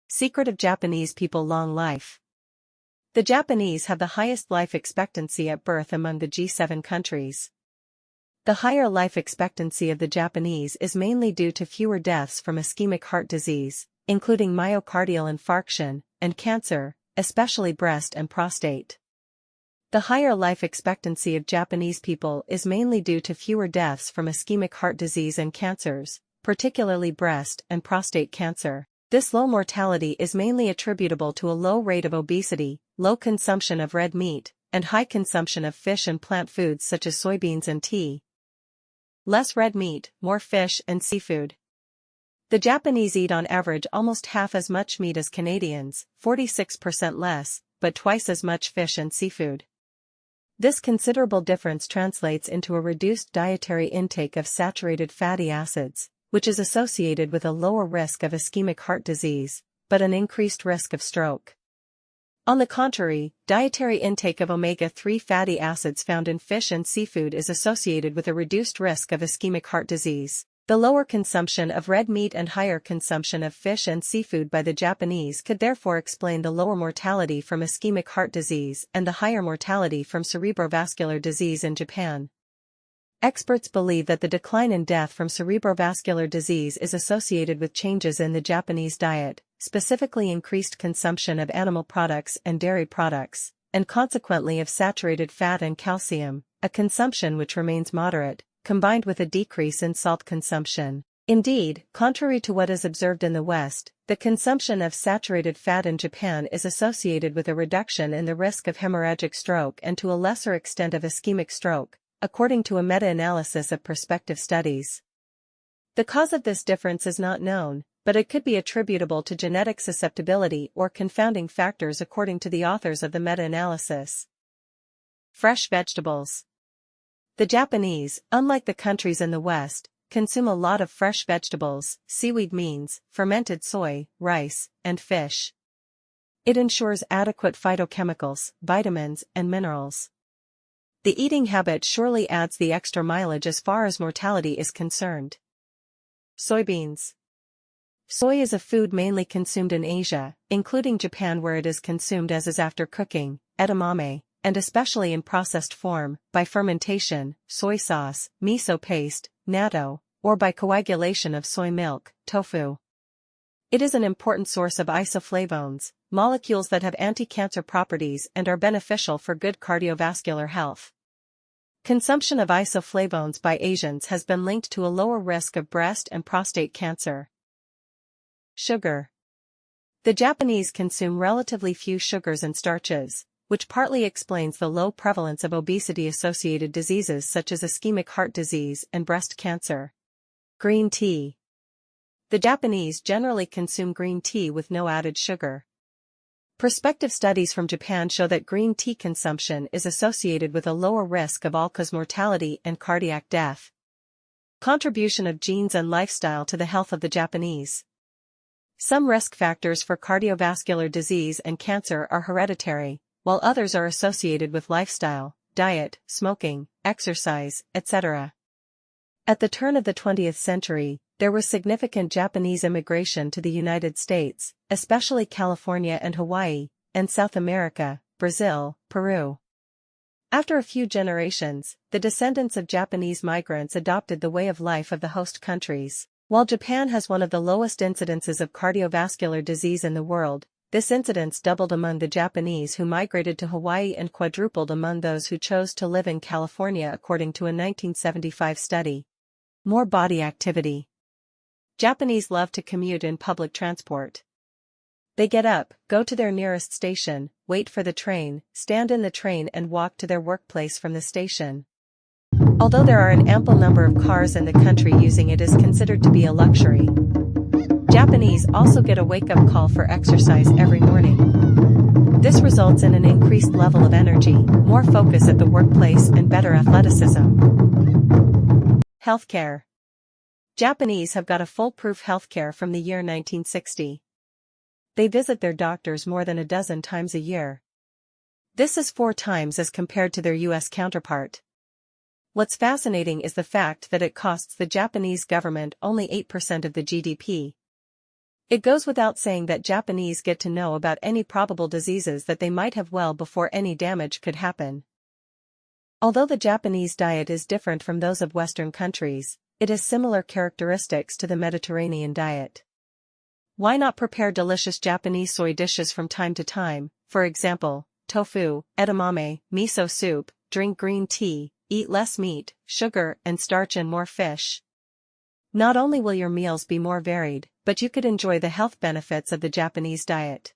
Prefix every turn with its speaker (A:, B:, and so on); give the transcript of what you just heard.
A: Secret of Japanese people long life. The Japanese have the highest life expectancy at birth among the G7 countries. The higher life expectancy of the Japanese is mainly due to fewer deaths from ischemic heart disease, including myocardial infarction, and cancer, especially breast and prostate. The higher life expectancy of Japanese people is mainly due to fewer deaths from ischemic heart disease and cancers, particularly breast and prostate cancer. This low mortality is mainly attributable to a low rate of obesity, low consumption of red meat, and high consumption of fish and plant foods such as soybeans and tea. Less red meat, more fish and seafood. The Japanese eat on average almost half as much meat as Canadians, 46% less, but twice as much fish and seafood. This considerable difference translates into a reduced dietary intake of saturated fatty acids, which is associated with a lower risk of ischemic heart disease, but an increased risk of stroke. On the contrary, dietary intake of omega-3 fatty acids found in fish and seafood is associated with a reduced risk of ischemic heart disease. The lower consumption of red meat and higher consumption of fish and seafood by the Japanese could therefore explain the lower mortality from ischemic heart disease and the higher mortality from cerebrovascular disease in Japan. Experts believe that the decline in death from cerebrovascular disease is associated with changes in the Japanese diet, specifically increased consumption of animal products and dairy products, and consequently of saturated fat and calcium, a consumption which remains moderate, combined with a decrease in salt consumption. Indeed, contrary to what is observed in the West, the consumption of saturated fat in Japan is associated with a reduction in the risk of hemorrhagic stroke and to a lesser extent of ischemic stroke, according to a meta-analysis of prospective studies. The cause of this difference is not known, but it could be attributable to genetic susceptibility or confounding factors according to the authors of the meta-analysis. Fresh vegetables. The Japanese, unlike the countries in the West, consume a lot of fresh vegetables, seaweed means, fermented soy, rice, and fish. It ensures adequate phytochemicals, vitamins, and minerals. The eating habit surely adds the extra mileage as far as mortality is concerned. Soybeans. Soy is a food mainly consumed in Asia, including Japan where it is consumed as is after cooking, edamame, and especially in processed form, by fermentation, soy sauce, miso paste, natto, or by coagulation of soy milk, tofu. It is an important source of isoflavones, molecules that have anti-cancer properties and are beneficial for good cardiovascular health. Consumption of isoflavones by Asians has been linked to a lower risk of breast and prostate cancer. Sugar. The Japanese consume relatively few sugars and starches, which partly explains the low prevalence of obesity-associated diseases such as ischemic heart disease and breast cancer. Green tea. The Japanese generally consume green tea with no added sugar. Prospective studies from Japan show that green tea consumption is associated with a lower risk of all-cause mortality and cardiac death. Contribution of genes and lifestyle to the health of the Japanese. Some risk factors for cardiovascular disease and cancer are hereditary, while others are associated with lifestyle, diet, smoking, exercise, etc. At the turn of the 20th century, there was significant Japanese immigration to the United States, especially California and Hawaii, and South America, Brazil, Peru. After a few generations, the descendants of Japanese migrants adopted the way of life of the host countries. While Japan has one of the lowest incidences of cardiovascular disease in the world, this incidence doubled among the Japanese who migrated to Hawaii and quadrupled among those who chose to live in California according to a 1975 study. More body activity. Japanese love to commute in public transport. They get up, go to their nearest station, wait for the train, stand in the train and walk to their workplace from the station. Although there are an ample number of cars in the country, using it is considered to be a luxury. Japanese also get a wake-up call for exercise every morning. This results in an increased level of energy, more focus at the workplace and better athleticism. Healthcare. Japanese have got a foolproof healthcare from the year 1960. They visit their doctors more than a dozen times a year. This is 4 times as compared to their US counterpart. What's fascinating is the fact that it costs the Japanese government only 8% of the GDP. It goes without saying that Japanese get to know about any probable diseases that they might have well before any damage could happen. Although the Japanese diet is different from those of Western countries, it has similar characteristics to the Mediterranean diet. Why not prepare delicious Japanese soy dishes from time to time, for example, tofu, edamame, miso soup, drink green tea, eat less meat, sugar and starch and more fish? Not only will your meals be more varied, but you could enjoy the health benefits of the Japanese diet.